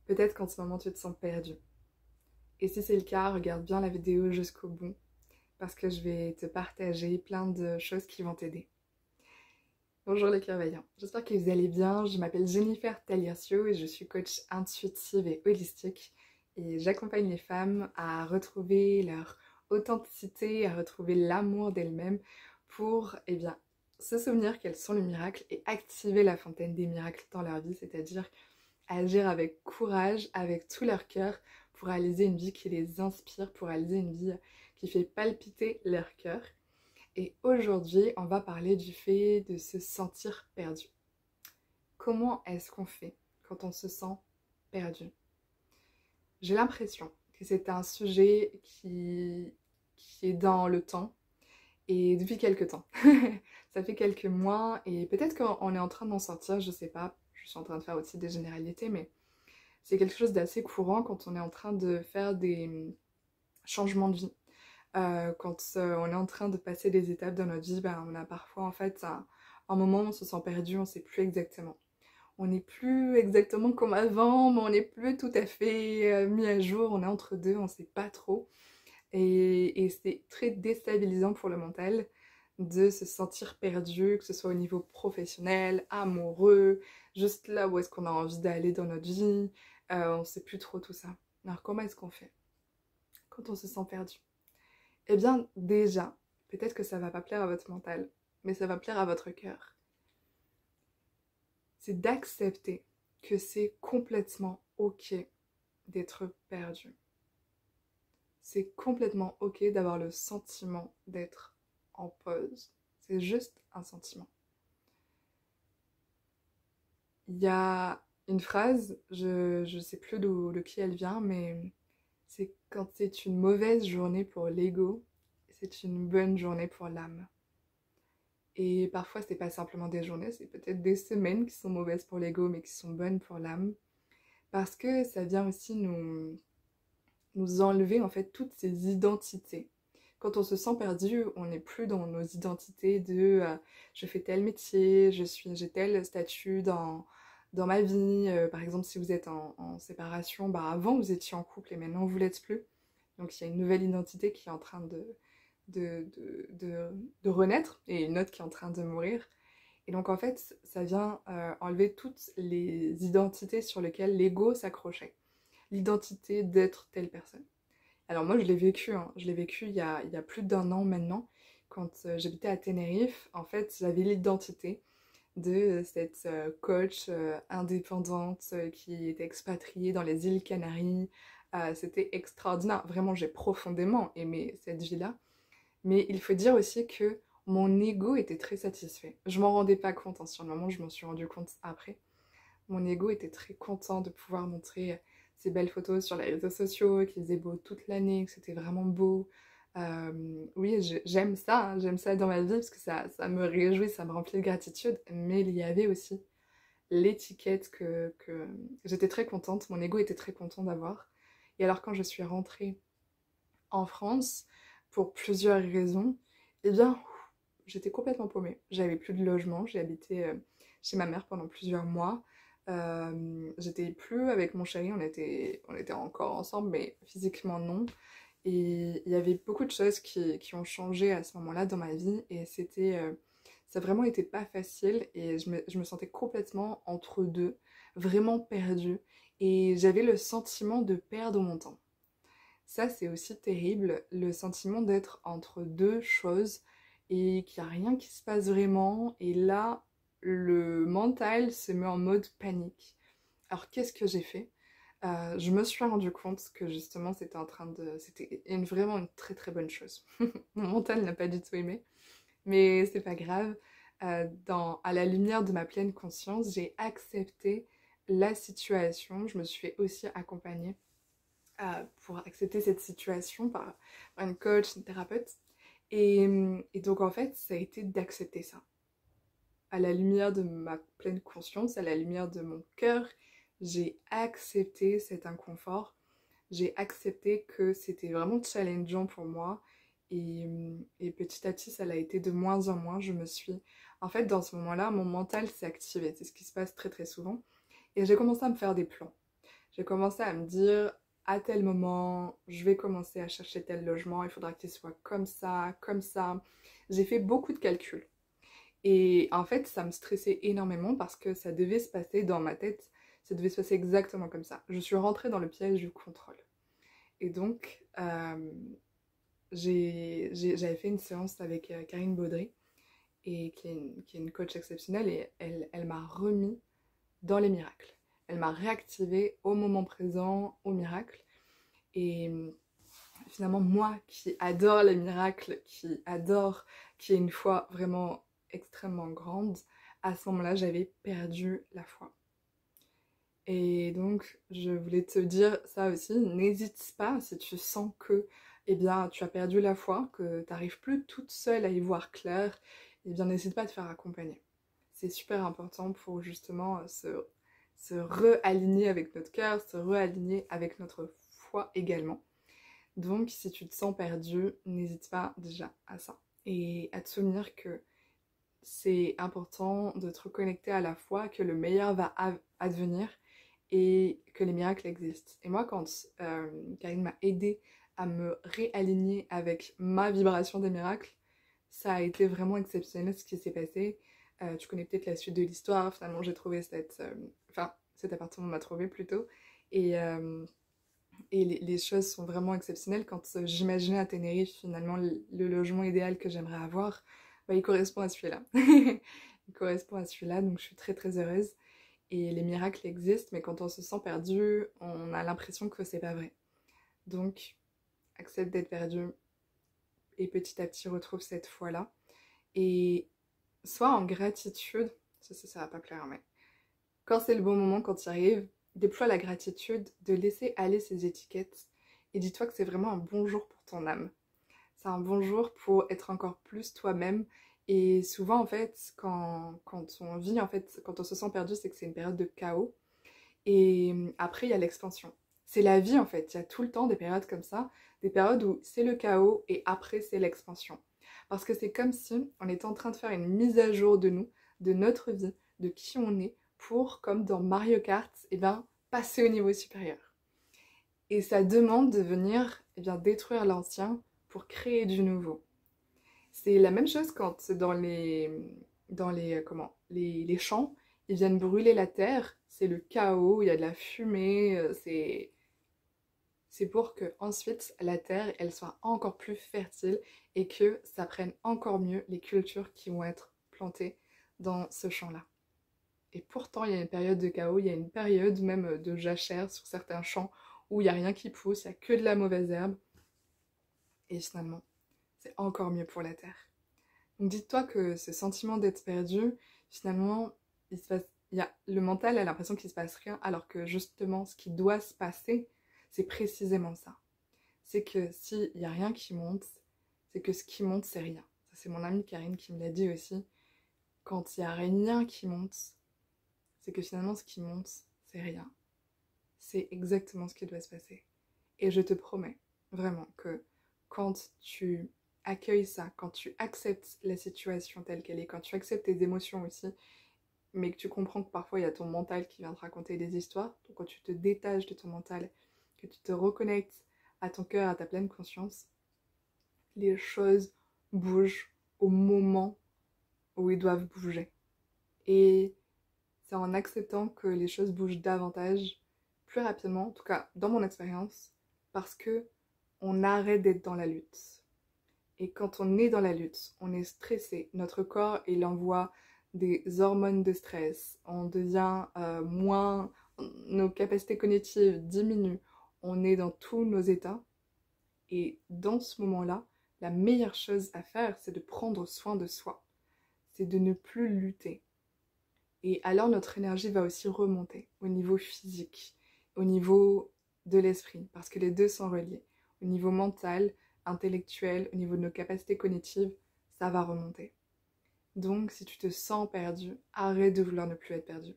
Peut-être qu'en ce moment tu te sens perdu. Et si c'est le cas, regarde bien la vidéo jusqu'au bout parce que je vais te partager plein de choses qui vont t'aider. Bonjour les clairvoyants, j'espère que vous allez bien. Je m'appelle Jennifer Taliercio et je suis coach intuitive et holistique. Et j'accompagne les femmes à retrouver leur authenticité, à retrouver l'amour d'elles-mêmes pour, se souvenir qu'elles sont le miracle et activer la fontaine des miracles dans leur vie, c'est-à-dire agir avec courage, avec tout leur cœur, pour réaliser une vie qui les inspire, pour réaliser une vie qui fait palpiter leur cœur. Et aujourd'hui, on va parler du fait de se sentir perdu. Comment est-ce qu'on fait quand on se sent perdu? J'ai l'impression que c'est un sujet qui est dans le temps et depuis quelques temps. Ça fait quelques mois et peut-être qu'on est en train d'en sortir, je sais pas. Je suis en train de faire aussi des généralités, mais c'est quelque chose d'assez courant quand on est en train de faire des changements de vie. Quand on est en train de passer des étapes dans notre vie, on a parfois en fait un moment où on se sent perdu, on ne sait plus exactement. On n'est plus exactement comme avant, mais on n'est plus tout à fait mis à jour, on est entre deux, on ne sait pas trop. Et c'est très déstabilisant pour le mental de se sentir perdu, que ce soit au niveau professionnel, amoureux, juste là où est-ce qu'on a envie d'aller dans notre vie, on ne sait plus trop tout ça. Alors comment est-ce qu'on fait quand on se sent perdu? Eh bien déjà, peut-être que ça va pas plaire à votre mental, mais ça va plaire à votre cœur. C'est d'accepter que c'est complètement ok d'être perdu. C'est complètement ok d'avoir le sentiment d'être en pause. C'est juste un sentiment. Il y a une phrase, je ne sais plus de qui elle vient, mais c'est quand c'est une mauvaise journée pour l'ego, c'est une bonne journée pour l'âme. Et parfois, c'est pas simplement des journées, c'est peut-être des semaines qui sont mauvaises pour l'ego, mais qui sont bonnes pour l'âme. Parce que ça vient aussi nous enlever en fait toutes ces identités. Quand on se sent perdu, on n'est plus dans nos identités de je fais tel métier, j'ai tel statut dans ma vie. Par exemple, si vous êtes en séparation, avant vous étiez en couple et maintenant vous l'êtes plus. Donc il y a une nouvelle identité qui est en train de, de renaître et une autre qui est en train de mourir. Et donc en fait, ça vient enlever toutes les identités sur lesquelles l'ego s'accrochait. L'identité d'être telle personne. Alors moi je l'ai vécu, hein. Je l'ai vécu il y a plus d'un an maintenant, quand j'habitais à Tenerife. En fait, j'avais l'identité de cette coach indépendante qui était expatriée dans les îles Canaries. C'était extraordinaire, vraiment j'ai profondément aimé cette vie-là. Mais il faut dire aussi que mon ego était très satisfait. Je m'en rendais pas compte, hein. Sur le moment je m'en suis rendu compte après. Mon ego était très content de pouvoir montrer ces belles photos sur les réseaux sociaux, qu'il faisait beau toute l'année, que c'était vraiment beau. Oui, j'aime ça, hein, j'aime ça dans ma vie parce que ça me réjouit, ça me remplit de gratitude. Mais il y avait aussi l'étiquette que j'étais très contente, mon ego était très content d'avoir. Et alors quand je suis rentrée en France, pour plusieurs raisons, eh bien, j'étais complètement paumée. J'avais plus de logement, j'ai habité chez ma mère pendant plusieurs mois. J'étais plus avec mon chéri, on était encore ensemble, mais physiquement non. Et il y avait beaucoup de choses qui ont changé à ce moment-là dans ma vie, et ça a vraiment été pas facile, et je me sentais complètement entre deux, vraiment perdue, et j'avais le sentiment de perdre mon temps. Ça, c'est aussi terrible, le sentiment d'être entre deux choses et qu'il n'y a rien qui se passe vraiment. Et là, le mental se met en mode panique. Alors, qu'est-ce que j'ai fait? Je me suis rendu compte que justement, c'était vraiment une très très bonne chose. Mon mental n'a pas du tout aimé, mais c'est pas grave. À la lumière de ma pleine conscience, j'ai accepté la situation. Je me suis fait aussi accompagner pour accepter cette situation par une coach, une thérapeute. Et donc en fait, ça a été d'accepter ça. À la lumière de ma pleine conscience, à la lumière de mon cœur, j'ai accepté cet inconfort. J'ai accepté que c'était vraiment challengeant pour moi. Et petit à petit, ça l'a été de moins en moins. En fait, dans ce moment-là, mon mental s'est activé. C'est ce qui se passe très très souvent. Et j'ai commencé à me faire des plans. j'ai commencé à me dire, à tel moment, je vais commencer à chercher tel logement, il faudra qu'il soit comme ça, comme ça. J'ai fait beaucoup de calculs. Et en fait, ça me stressait énormément parce que ça devait se passer dans ma tête, ça devait se passer exactement comme ça. Je suis rentrée dans le piège du contrôle. Et donc, j'avais fait une séance avec Karine Baudry, et qui est une coach exceptionnelle, et elle m'a remis dans les miracles. Elle m'a réactivée au moment présent, au miracle. Et finalement, moi qui adore les miracles, qui adore, qui ai une foi vraiment extrêmement grande, à ce moment-là, j'avais perdu la foi. Et donc, je voulais te dire ça aussi, n'hésite pas si tu sens que, eh bien, tu as perdu la foi, que tu n'arrives plus toute seule à y voir clair, eh bien, n'hésite pas à te faire accompagner. C'est super important pour justement se réaligner avec notre cœur, se réaligner avec notre foi également. Donc, si tu te sens perdu, n'hésite pas déjà à ça. Et à te souvenir que c'est important de te reconnecter à la foi, que le meilleur va advenir et que les miracles existent. Et moi, quand Karine m'a aidée à me réaligner avec ma vibration des miracles, ça a été vraiment exceptionnel ce qui s'est passé. Tu connais peut-être la suite de l'histoire. Finalement, j'ai trouvé cet appartement m'a trouvé plutôt. Et, les choses sont vraiment exceptionnelles. Quand j'imaginais à Tenerife, finalement, le logement idéal que j'aimerais avoir, bah, il correspond à celui-là. Il correspond à celui-là, donc je suis très très heureuse. Et les miracles existent, mais quand on se sent perdu, on a l'impression que c'est pas vrai. Donc, accepte d'être perdu et petit à petit retrouve cette foi-là. Et sois en gratitude, ça va pas plaire, mais quand c'est le bon moment, quand tu y arrives, déploie la gratitude de laisser aller ces étiquettes et dis-toi que c'est vraiment un bon jour pour ton âme. C'est un bon jour pour être encore plus toi-même. Et souvent, en fait, quand on vit, en fait, quand on se sent perdu, c'est que c'est une période de chaos. Et après, il y a l'expansion. C'est la vie, en fait. Il y a tout le temps des périodes comme ça, des périodes où c'est le chaos et après, c'est l'expansion. Parce que c'est comme si on était en train de faire une mise à jour de nous, de notre vie, de qui on est, pour, comme dans Mario Kart, eh ben, passer au niveau supérieur. Et ça demande de venir eh bien, détruire l'ancien pour créer du nouveau. C'est la même chose quand les champs, ils viennent brûler la terre, c'est le chaos, il y a de la fumée, c'est pour que ensuite la terre elle soit encore plus fertile et que ça prenne encore mieux les cultures qui vont être plantées dans ce champ-là. Et pourtant, il y a une période de chaos, il y a une période même de jachère sur certains champs où il n'y a rien qui pousse, il n'y a que de la mauvaise herbe. Et finalement, c'est encore mieux pour la terre. Donc dis-toi que ce sentiment d'être perdu, finalement, le mental a l'impression qu'il ne se passe rien, alors que justement, ce qui doit se passer, c'est précisément ça. C'est que s'il n'y a rien qui monte, c'est que ce qui monte, c'est rien. Ça, c'est mon amie Karine qui me l'a dit aussi. Quand il n'y a rien qui monte, c'est que finalement, ce qui monte, c'est rien. C'est exactement ce qui doit se passer. Et je te promets, vraiment, que quand tu accueilles ça, quand tu acceptes la situation telle qu'elle est, quand tu acceptes tes émotions aussi, mais que tu comprends que parfois il y a ton mental qui vient te raconter des histoires, donc quand tu te détaches de ton mental, que tu te reconnectes à ton cœur, à ta pleine conscience, les choses bougent au moment où ils doivent bouger. Et c'est en acceptant que les choses bougent davantage, plus rapidement, en tout cas dans mon expérience, parce que on arrête d'être dans la lutte. Et quand on est dans la lutte, on est stressé, notre corps il envoie des hormones de stress, on devient moins, nos capacités cognitives diminuent, on est dans tous nos états. Et dans ce moment-là, la meilleure chose à faire, c'est de prendre soin de soi, c'est de ne plus lutter. Et alors notre énergie va aussi remonter au niveau physique, au niveau de l'esprit, parce que les deux sont reliés. Au niveau mental, intellectuel, au niveau de nos capacités cognitives, ça va remonter. Donc si tu te sens perdu, arrête de vouloir ne plus être perdu.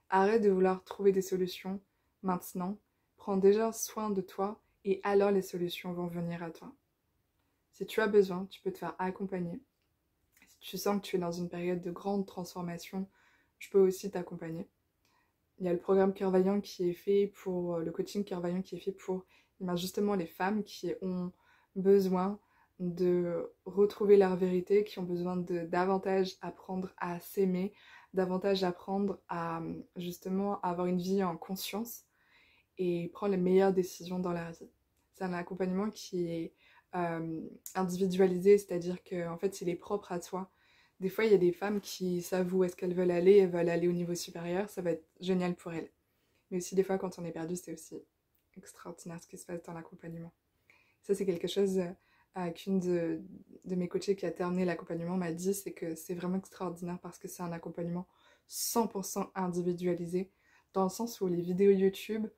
Arrête de vouloir trouver des solutions maintenant. Prends déjà soin de toi et alors les solutions vont venir à toi. Si tu as besoin, tu peux te faire accompagner. Si tu sens que tu es dans une période de grande transformation, je peux aussi t'accompagner. Il y a le programme Cœur Vaillant qui est fait pour, le coaching Cœur Vaillant qui est fait pour justement les femmes qui ont besoin de retrouver leur vérité, qui ont besoin de davantage apprendre à s'aimer, davantage apprendre à justement avoir une vie en conscience et prendre les meilleures décisions dans la vie. C'est un accompagnement qui est individualisé, c'est-à-dire que en fait, il est propre à toi. Des fois, il y a des femmes qui savent où est-ce qu'elles veulent aller au niveau supérieur, ça va être génial pour elles. Mais aussi, des fois, quand on est perdu, c'est aussi extraordinaire ce qui se passe dans l'accompagnement. Ça, c'est quelque chose qu'une de mes coachées qui a terminé l'accompagnement m'a dit, c'est que c'est vraiment extraordinaire parce que c'est un accompagnement 100% individualisé, dans le sens où les vidéos YouTube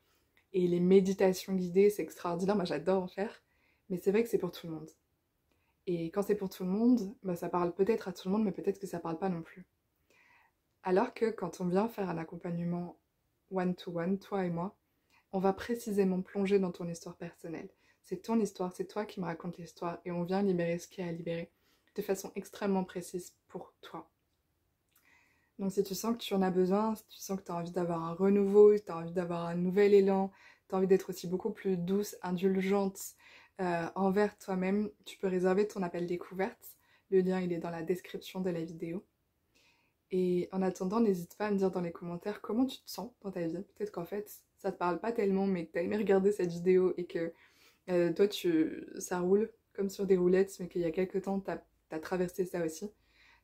et les méditations guidées, c'est extraordinaire, moi j'adore en faire, mais c'est vrai que c'est pour tout le monde. Et quand c'est pour tout le monde, bah, ça parle peut-être à tout le monde, mais peut-être que ça parle pas non plus. Alors que quand on vient faire un accompagnement one-to-one, toi et moi, on va précisément plonger dans ton histoire personnelle. C'est ton histoire, c'est toi qui me racontes l'histoire et on vient libérer ce qu'il y a à libérer de façon extrêmement précise pour toi. Donc si tu sens que tu en as besoin, si tu sens que tu as envie d'avoir un renouveau, si tu as envie d'avoir un nouvel élan, tu as envie d'être aussi beaucoup plus douce, indulgente envers toi-même, tu peux réserver ton appel découverte. Le lien il est dans la description de la vidéo. Et en attendant, n'hésite pas à me dire dans les commentaires comment tu te sens dans ta vie. Peut-être qu'en fait, ça te parle pas tellement, mais que tu as aimé regarder cette vidéo et que toi, ça roule comme sur des roulettes, mais qu'il y a quelques temps, tu as traversé ça aussi.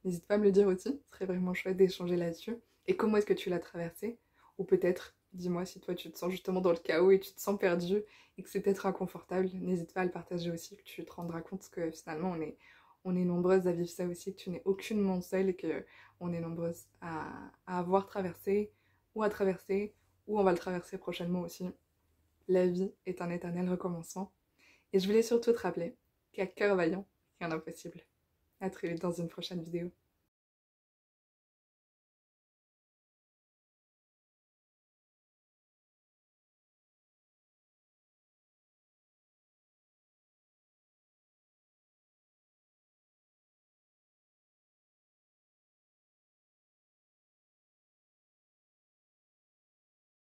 N'hésite pas à me le dire aussi, ce serait vraiment chouette d'échanger là-dessus. Et comment est-ce que tu l'as traversé? Ou peut-être, dis-moi si toi tu te sens justement dans le chaos et tu te sens perdu et que c'est peut-être inconfortable, n'hésite pas à le partager aussi, que tu te rendras compte que finalement on est nombreuses à vivre ça aussi, que tu n'es aucunement seule et qu'on est nombreuses à avoir traversé ou à traverser, ou on va le traverser prochainement aussi. La vie est un éternel recommencement. Et je voulais surtout te rappeler qu'à cœur vaillant, rien d'impossible. À très vite dans une prochaine vidéo.